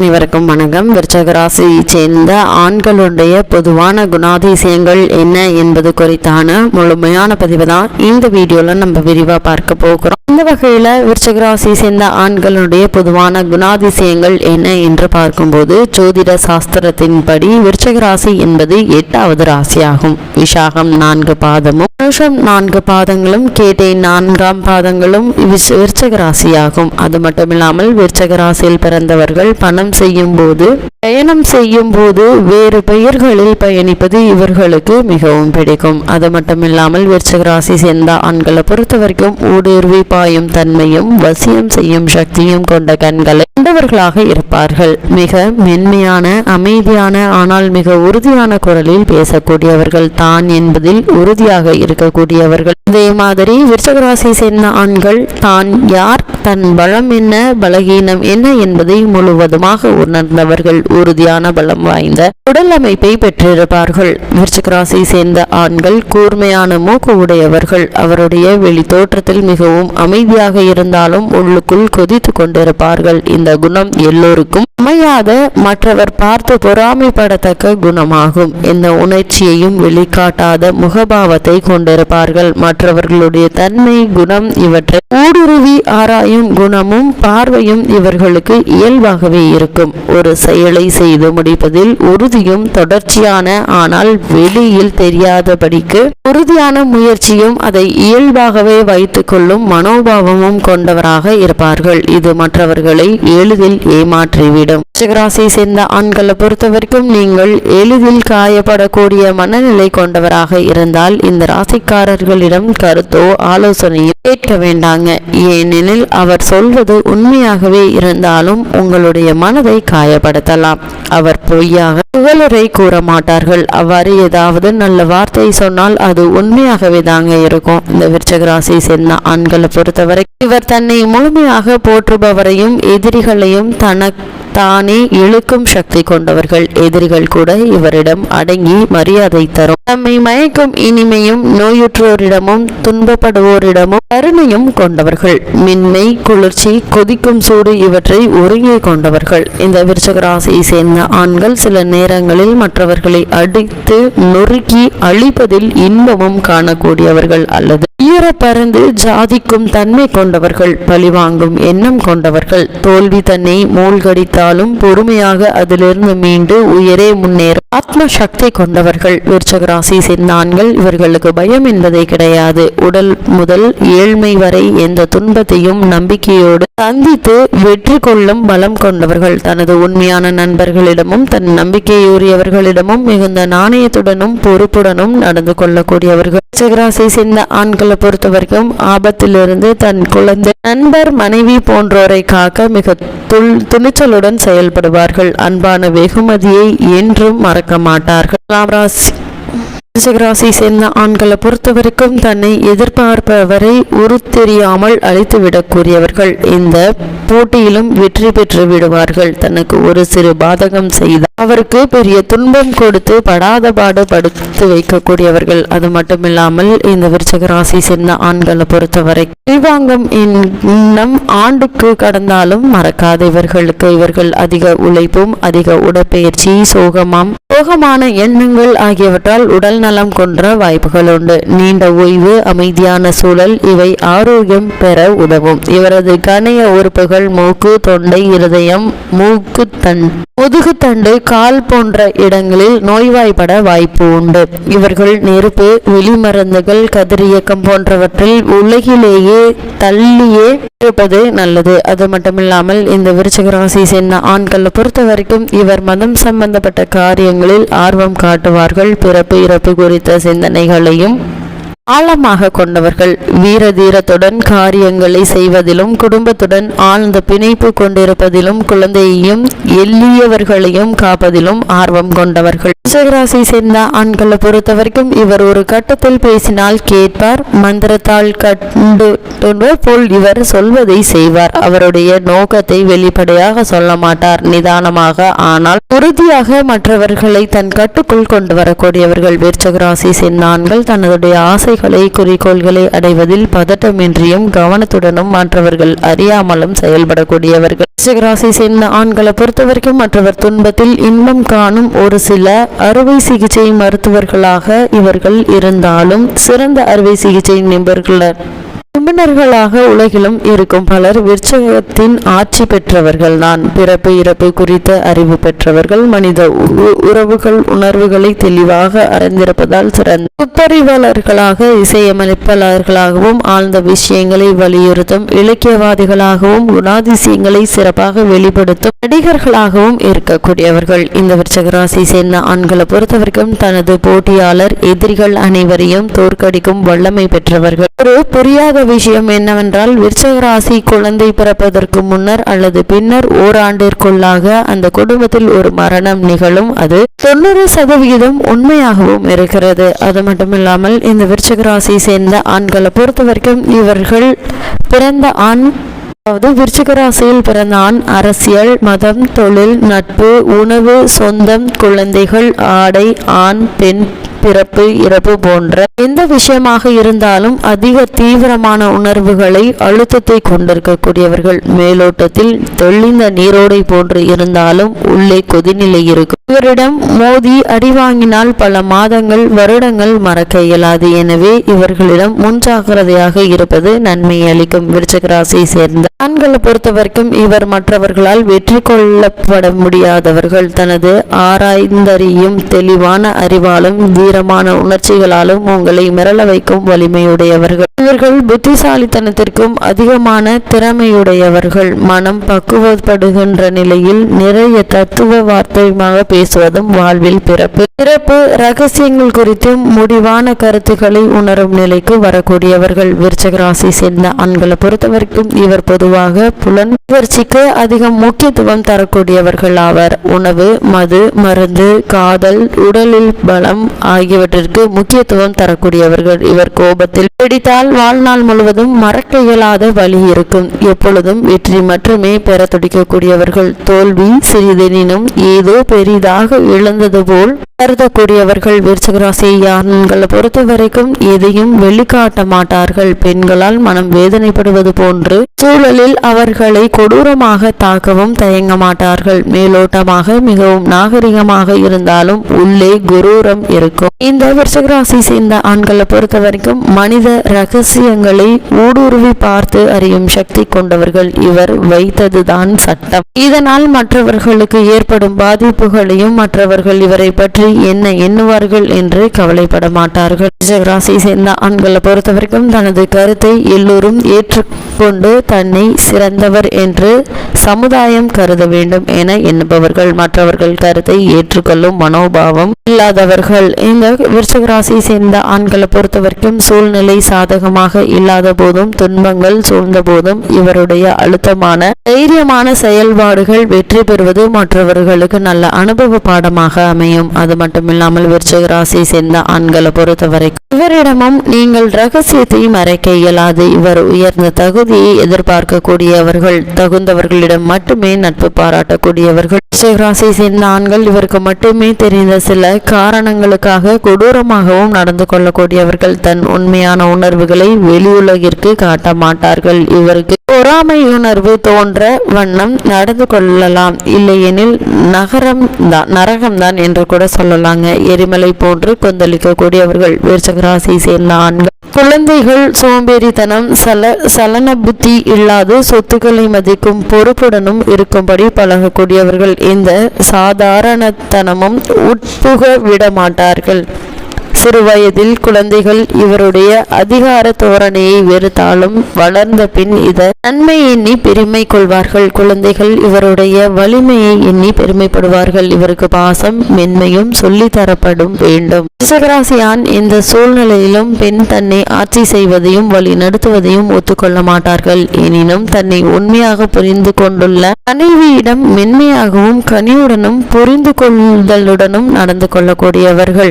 அனைவருக்கும் வணக்கம். விருச்சிக ராசியை சேர்ந்த ஆண்களுடைய பொதுவான குணாதிசயங்கள் என்ன என்பது குறித்தான முழுமையான பதிவு தான் இந்த வீடியோல நம்ம விரிவா பார்க்க போகிறோம். இந்த வகையில விருச்சிக ராசியை சேர்ந்த ஆண்களுடைய பொதுவான குணாதிசயங்கள் என்ன என்று பார்க்கும்போது, ஜோதிட சாஸ்திரத்தின்படி விருச்சிக ராசி என்பது 8வது ராசியாகும். விஷாகம் 4 பாதமும், அனுஷம் 4 பாதங்களும், கேட்டை 4ஆம் பாதங்களும் விருச்சிக ராசியாகும். அது மட்டுமில்லாமல் விருச்சிக ராசியில் பிறந்தவர்கள் பயணம் செய்யும் போது வேறு பெயர்களில் பயணிப்பது இவர்களுக்கு மிகவும் பிடிக்கும். அது மட்டுமில்லாமல் விருச்சிக ராசி சேர்ந்த ஆண்களை பொறுத்தவரைக்கும் ஊடுருவி பாயும் தன்மையும் வசியம் செய்யும் சக்தியும் கொண்ட கண்களை கொண்டவர்களாக இருப்பார்கள். மிக மென்மையான, அமைதியான, ஆனால் மிக உறுதியான குரலில் பேசக்கூடியவர்கள், தான் என்பதில் உறுதியாக இருக்கக்கூடியவர்கள். இதே மாதிரி விருச்சிக ராசி சேர்ந்த ஆண்கள் தான் யார், தன் பலம் என்ன, பலகீனம் என்ன என்பதை முழுவதுமாக உணர்ந்தவர்கள். உறுதியான பலம் வாய்ந்த உடல் அமைப்பை பெற்றிருப்பார்கள். விருச்சிக ராசி சேர்ந்த ஆண்கள் கூர்மையான மூக்கு உடையவர்கள். அவருடைய வெளி தோற்றத்தில் மிகவும் அமைதியாக இருந்தாலும் உள்ளுக்குள் கொதித்து கொண்டிருப்பார்கள். இந்த குணம் எல்லோருக்கும் அமையாத, மற்றவர் பார்த்து பொறாமைப்படத்தக்க குணமாகும். இந்த உணர்ச்சியையும் வெளிக்காட்டாத முகபாவத்தை கொண்டிருப்பார்கள். மற்றவர்களுடைய தன்மை, குணம் இவற்றை ஊடுருவி ஆராயும் குணமும் பார்வையும் இவர்களுக்கு இயல்பாகவே இருக்கும். ஒரு செயலை செய்து முடிப்பதில் உறுதியும் தொடர்ச்சியான, ஆனால் வெளியில் தெரியாதபடிக்கு உறுதியான முயற்சியும் அதை இயல்பாகவே வைத்துக் கொள்ளும் மனோபாவமும் கொண்டவராக இருப்பார்கள். இது மற்றவர்களை எளிதில் ஏமாற்றிவிடும். விருச்சிக ராசியை சேர்ந்த ஆண்களை பொறுத்தவரைக்கும் நீங்கள் எளிதில் காயப்படக்கூடிய மனநிலை கொண்டவராக இருந்தால் இந்த ராசிக்காரர்களிடம் கருத்தோ ஆலோசனையோ கேட்க வேண்டாங்க. ஏனெனில் அவர் சொல்வது உண்மையாகவே இருந்தாலும் உங்களுடைய மனதை காயப்படுத்தலாம். அவர் பொய்யாக புகழுரை கூற மாட்டார்கள். அவ்வாறு ஏதாவது நல்ல வார்த்தை சொன்னால் அது உண்மையாகவே தாங்க இருக்கும். இந்த விருச்சிக ராசியை சேர்ந்த ஆண்களை பொறுத்தவரை இவர் தன்னை முழுமையாக போற்றுபவரையும் எதிரிகளையும் தானே இழுக்கும் சக்தி கொண்டவர்கள். எதிரிகள் கூட இவரிடம் அடங்கி மரியாதை தரும். தம்மை மயக்கும் இனிமையும், நோயுற்றோரிடமும் துன்பப்படுவோரிடமும் கருணையும் கொண்டவர்கள். மின்மை, குளிர்ச்சி, கொதிக்கும் சூடு இவற்றை ஒருங்கே கொண்டவர்கள். இந்த விருச்சிக ராசியை சேர்ந்த ஆண்கள் சில நேரங்களில் மற்றவர்களை அடித்து நொறுக்கி அழிப்பதில் இன்பமும் காணக்கூடியவர்கள் அல்லது ஈரப்பறந்து ஜாதிக்கும் தன்மை கொண்டவர்கள். பழிவாங்கும் எண்ணம் கொண்டவர்கள். தோல்வி தன்னை மூழ்கடித்தாலும் பொறுமையாக அதிலிருந்து மீண்டு உயரே முன்னேறும் ஆத்ம சக்தி கொண்டவர்கள். விருச்சிக ராசி சேர்ந்த ஆண்கள் இவர்களுக்கு பயம் என்பதே கிடையாது. உடல் முதல் ஏழ்மை வரை எந்த துன்பத்தையும் நம்பிக்கையோடு சந்தித்து வெற்றி கொள்ளும் பலம் கொண்டவர்கள். தனது உண்மையான நண்பர்களிடமும் தன் நம்பிக்கையுரியவர்களிடமும் மிகுந்த நாணயத்துடனும் பொறுப்புடனும் நடந்து கொள்ளக்கூடியவர்கள். விருச்சிக ராசி சேர்ந்த ஆண்களை பொறுத்தவரைக்கும் ஆபத்திலிருந்து தன் குழந்தை, நண்பர், மனைவி போன்றோரை காக்க மிக துணிச்சலுடன் செயல்படுவார்கள். அன்பான வெகுமதியை என்றும் மறக்க மாட்டார்கள். விருச்சிக ராசி சேர்ந்த ஆண்களை பொறுத்தவரைக்கும் தன்னை எதிர்பார்ப்பவரை உருத்தெரியாமல் அழித்துவிடக்கூடியவர்கள். இந்த போட்டியிலும் வெற்றி பெற்று விடுவார்கள். தனக்கு ஒரு சிறு பாதகம் செய்த அவருக்கு பெரிய துன்பம் கொடுத்து படாத பாடு படுத்து வைக்கக்கூடியவர்கள். அது மட்டுமில்லாமல் இந்த விருச்சிக ராசி சேர்ந்த ஆண்களை பொறுத்தவரை பழிவாங்கும் எண்ணம் ஆண்டுக்கு கடந்தாலும் மறக்காத இவர்கள் அதிக உழைப்பும், அதிக உடற்பயிற்சி, சோகமான எண்ணங்கள் ஆகியவற்றால் உடல் நலம் கொன்ற வாய்ப்புகள் உண்டு. நீண்ட ஓய்வு, அமைதியான சூழல் இவை ஆரோக்கியம் பெற உதவும். இவரது கணைய உறுப்புகள் மூக்கு, தொண்டை, இருதயம், முதுகுத்தண்டு, கால் போன்ற இடங்களில் நோய்வாய்ப்பட வாய்ப்பு உண்டு. இவர்கள் நெருப்பு, வெளிமருந்துகள், கதிரியக்கம் போன்றவற்றில் உலகிலேயே தள்ளியே இருப்பது நல்லது. அது மட்டுமில்லாமல் இந்த விருச்சிக ராசி சேர்ந்த ஆண்களை பொறுத்த வரைக்கும் இவர் மதம் சம்பந்தப்பட்ட காரியங்களில் ஆர்வம் காட்டுவார்கள். பிறப்பு இறப்பு குறித்த சிந்தனைகளையும் ஆழமாக கொண்டவர்கள். வீர தீரத்துடன் காரியங்களை செய்வதிலும், குடும்பத்துடன் ஆழ்ந்த பிணைப்பு கொண்டிருப்பதிலும், குழந்தையையும் எளியவர்களையும் காப்பதிலும் ஆர்வம் கொண்டவர்கள். விருச்சிக ராசி சேர்ந்த ஆண்களை பொறுத்தவரைக்கும் இவர் ஒரு கட்டத்தில் பேசினால் கேட்பார். மந்திரத்தால் கண்டு போல் இவர் சொல்வதை செய்வார். அவருடைய நோக்கத்தை வெளிப்படையாக சொல்ல மாட்டார். நிதானமாக ஆனால் உறுதியாக மற்றவர்களை தன் கட்டுக்குள் கொண்டு வரக்கூடியவர்கள். விருச்சிக ராசி சேர்ந்த ஆண்கள் தன்னுடைய ஆசை இலக்குகளை குறிக்கோள்களை அடைவதில் பதட்டமின்றியும் கவனத்துடனும் மற்றவர்கள் அறியாமலும் செயல்படக்கூடியவர்கள். விருச்சிகராசி சேர்ந்த ஆண்களை பொறுத்தவரைக்கும் மற்றவர் துன்பத்தில் இன்பம் காணும் ஒரு சில அறுவை சிகிச்சை மருத்துவர்களாக இவர்கள் இருந்தாலும் சிறந்த அறுவை சிகிச்சை நிபுணர்களாக உலகிலும் இருக்கும் பலர் விருச்சிகத்தின் ஆட்சி பெற்றவர்கள் தான். பிறப்பு இறப்பு குறித்த அறிவு பெற்றவர்கள். மனித உறவுகள் உணர்வுகளை தெளிவாக அறிந்திருப்பதால் சிறந்த துப்பறிவாளர்களாக, இசையமைப்பாளர்களாகவும், ஆழ்ந்த விஷயங்களை வலியுறுத்தும் இலக்கியவாதிகளாகவும், குணாதிசயங்களை சிறப்பாக வெளிப்படுத்தும் நடிகர்களாகவும் இருக்கக்கூடியவர்கள். இந்த விருச்சிகராசி சேர்ந்த ஆண்களை பொறுத்தவரைக்கும் தனது போட்டியாளர் எதிரிகள் அனைவரையும் தோற்கடிக்கும் வல்லமை பெற்றவர்கள். ஒரு புரியாத விஷயம் என்னவென்றால், விருச்சிகராசி குழந்தை பிறப்பதற்கு முன்னர் அல்லது பின்னர் ஓராண்டிற்குள்ளாக அந்த குடும்பத்தில் ஒரு மரணம் நிகழும். அது 90% உண்மையாகவும் இருக்கிறது. அது மட்டுமில்லாமல் இந்த விருச்சிகராசி சேர்ந்த ஆண்களை பொறுத்தவரைக்கும் இவர்கள் பிறந்த ஆண், அதாவது விருச்சிகராசியில் பிறந்த ஆண் அரசியல், மதம், தொழில், நட்பு, உணவு, சொந்தம், குழந்தைகள், ஆடை, ஆண், பெண், பிறப்பு இறப்பு போன்ற எந்த விஷயமாக இருந்தாலும் அதிக தீவிரமான உணர்வுகளை, அழுத்தத்தை கொண்டிருக்கக்கூடியவர்கள். மேலோட்டத்தில் தெளிந்த நீரோடை போன்று இருந்தாலும் உள்ளே கொதிநிலை இருக்கும். இவரிடம் மோதி அடிவாங்கினால் பல மாதங்கள், வருடங்கள் மறக்க இயலாது. எனவே இவர்களிடம் முன்ஜாக்கிரதையாக இருப்பது நன்மை அளிக்கும். விருச்சிகராசியை சேர்ந்த ஆண்களை பொறுத்தவரைக்கும் இவர் மற்றவர்களால் வெற்றி கொள்ளப்பட முடியாதவர்கள். தனது ஆராய்ந்தறியும் தெளிவான அறிவாலும் தீரமான உணர்ச்சிகளாலும் உங்களை மிரள வைக்கும் வலிமையுடையவர்கள். இவர்கள் புத்திசாலித்தனத்திற்கும் அதிகமான திறமையுடையவர்கள். மனம் பக்குவப்படுகின்ற நிலையில் நிறைய தத்துவ வார்த்தையாக பேசுவதும் வாழ்வில் பிறப்பு ரகசியங்கள் குறித்தும் முடிவான கருத்துக்களை உணரும் நிலைக்கு வரக்கூடியவர்கள். விருச்சிகராசி சேர்ந்த ஆண்களை பொறுத்தவரைக்கும் இவர் பொதுவாக புலன்வர்ச்சிக்கு அதிகம் முக்கியத்துவம் தரக்கூடியவர்கள் ஆவர். உணவு, மது, மருந்து, காதல், உடலில் பலம் ஆகியவற்றிற்கு முக்கியத்துவம் தரக்கூடியவர்கள். இவர் கோபத்தில் பிடித்தால் வாழ்நாள் முழுவதும் மறக்க இயலாத வழி இருக்கும். எப்பொழுதும் வெற்றி மட்டுமே பெற துடிக்கக்கூடியவர்கள். தோல்வி சிறிதெனினும் ஏதோ பெரிதாக இழந்தது போல் கருதக்கூடியவர்கள். விருச்சிகராசி ஆண்களை பொறுத்த வரைக்கும் எதையும் வெளிக்காட்ட மாட்டார்கள். பெண்களால் மனம் வேதனைப்படுவது போன்று சூழலில் அவர்களை கொடூரமாக தாக்கவும் தயங்க மாட்டார்கள். மேலோட்டமாக மிகவும் நாகரிகமாக இருந்தாலும் உள்ளே குரூரம் இருக்கும். இந்த விருச்சிகராசி சேர்ந்த ஆண்களை பொறுத்த வரைக்கும் மனித ரகசியங்களை ஊடுருவி பார்த்து அறியும் சக்தி கொண்டவர்கள். இவர் வைத்ததுதான் சட்டம். இதனால் மற்றவர்களுக்கு ஏற்படும் பாதிப்புகளையும் மற்றவர்கள் இவரை பற்றி என்ன எண்ணுவார்கள் என்று கவலைப்பட மாட்டார்கள். விருச்சிகராசி சேர்ந்த ஆண்களை பொறுத்தவரைக்கும் தனது கருத்தை எல்லோரும் ஏற்றுக்கொண்டு தன்னை சிறந்தவர் என்று சமுதாயம் கருத வேண்டும் என எண்ணுபவர்கள். மற்றவர்கள் கருத்தை ஏற்றுக்கொள்ளும் மனோபாவம் இல்லாதவர்கள். இந்த விருச்சிகராசி சேர்ந்த ஆண்களை பொறுத்தவரைக்கும் சூழ்நிலை சாதகமாக இல்லாத போதும், துன்பங்கள் சூழ்ந்த போதும் இவருடைய அழுத்தமான தைரியமான செயல்பாடுகள் வெற்றி பெறுவது மற்றவர்களுக்கு நல்ல அனுபவ பாடமாக அமையும். அது மட்டுமில்லாமல் விருச்சிகராசி சேர்ந்த ஆண்களை பொறுத்தவரைக்கும் இவரிடமும் நீங்கள் ரகசியத்தை மறைக்க இயலாது. இவர் உயர்ந்த தகுதியை எதிர்பார்க்கக்கூடியவர்கள். தகுந்தவர்களிடம் மட்டுமே நட்பு பாராட்டக்கூடியவர்கள். விருச்சிகராசி சேர்ந்த ஆண்கள் இவருக்கு மட்டுமே தெரிந்த சில காரணங்களுக்காக கொடூரமாகவும் நடந்து கொள்ளக்கூடியவர்கள். தன் உண்மையான உணர்வுகளை வெளியுலகிற்கு காட்ட மாட்டார்கள். இவருக்கு பொறாமை உணர்வு தோன்ற வண்ணம் நடந்து கொள்ளலாம். இல்லையெனில் நரகம்தான் என்று கூட சொல்லலாங்க. எரிமலை போன்று கொந்தளிக்கக்கூடியவர்கள். விருச்சிகராசி சேர்ந்த ஆண்கள் குழந்தைகள் சோம்பேறித்தனம், சலன புத்தி இல்லாது சொத்துக்களை மதிக்கும் பொறுப்புடனும் இருக்கும்படி பழகக்கூடியவர்கள். இந்த சாதாரணத்தனமும் உட்புக விட மாட்டார்கள். சிறு வயதில் குழந்தைகள் இவருடைய அதிகார தோரணையை வெறுத்தாலும் வளர்ந்த பின் இதை நன்மை எண்ணி பெருமை கொள்வார்கள். குழந்தைகள் இவருடைய வலிமையை எண்ணி பெருமைப்படுவார்கள். இவருக்கு பாசம் மென்மையும் சொல்லி தரப்படும் வேண்டும். விருச்சிகராசி ஆண் இந்த சூழ்நிலையிலும் பெண் தன்னை ஆட்சி செய்வதையும் வழி நடத்துவதையும் ஒத்துக்கொள்ள மாட்டார்கள். எனினும் தன்னை உண்மையாக புரிந்து கொண்டுள்ள மனைவியிடம் மென்மையாகவும் கனியுடனும் புரிந்து கொள்ளுதலுடனும் நடந்து கொள்ளக்கூடியவர்கள்.